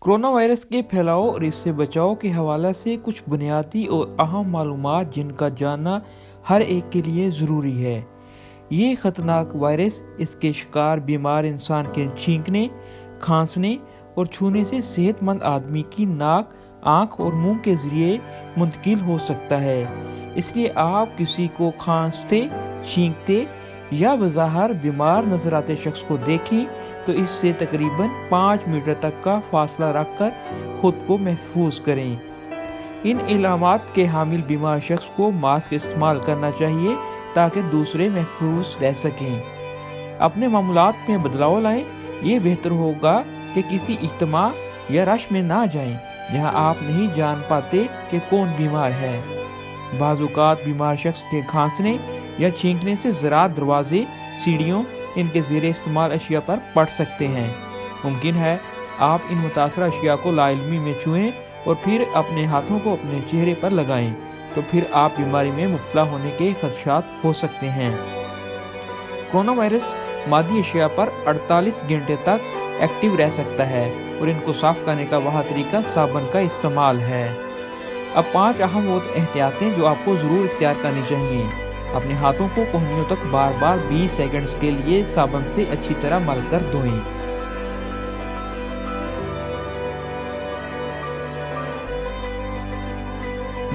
Corona virus के फैलाव और इससे बचाव के हवाले से कुछ बुनियादी और अहम मालूमात जिनका जानना हर एक के लिए ज़रूरी है। ये ख़तरनाक वायरस इसके शिकार बीमार इंसान के छींकने, खांसने और छूने से सेहतमंद आदमी की नाक, आँख और मुंह के ज़रिए मुंतकिल हो सकता है। इसलिए आप किसी को खांसते, छींकते या बज़ाहिर बीमार नज़र आते शख्स को देखें तो इससे तकरीबन 5 मीटर तक का फासला रखकर खुद को महफूज करें। इन इलामात के हामिल बीमार शख्स को मास्क इस्तेमाल करना चाहिए ताकि दूसरे महफूज रह सकें। अपने मामूलात में बदलाव लाएं। ये बेहतर होगा कि किसी इज्तिमा या रश में ना जाएं जहां आप नहीं जान पाते कि कौन बीमार है। बाज़-औक़ात बीमार शख्स के खांसने या छींकने से ज़रात, दरवाजे, सीढ़ियों, इनके ज़ेरे इस्तेमाल अशिया पर पड़ सकते हैं। मुमकिन है आप इन मुतासरा अशिया को लाइल्मी में छुएं और फिर अपने हाथों को अपने चेहरे पर लगाएं, तो फिर आप बीमारी में मुब्तला होने के खदशात हो सकते हैं। कोरोना वायरस मादी अशिया पर 48 घंटे तक एक्टिव रह सकता है और इनको साफ करने का वह तरीका साबुन का इस्तेमाल है। अब 5 अहम वो एहतियातें जो आपको ज़रूर इख्तियार करनी चाहिए। अपने हाथों को कोहनियों तक बार बार 20 सेकंड्स के लिए साबुन से अच्छी तरह मलकर धोएं।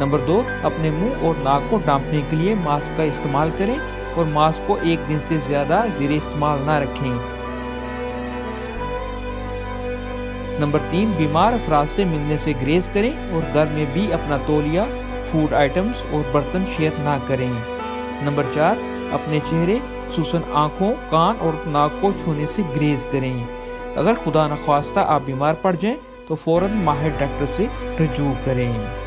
नंबर 2, अपने मुंह और नाक को ढांपने के लिए मास्क का इस्तेमाल करें और मास्क को 1 दिन से ज़्यादा ज़ेरे इस्तेमाल ना रखें। नंबर 3, बीमार अफराद से मिलने से गुरेज करें और घर में भी अपना तौलिया, फूड आइटम्स और बर्तन शेयर ना करें। नंबर 4, अपने चेहरे, सुसन आँखों, कान और नाक को छूने से गुरेज करें। अगर खुदा न ख्वास्ता आप बीमार पड़ जाएं तो फ़ौरन माहिर डॉक्टर से रजू करें।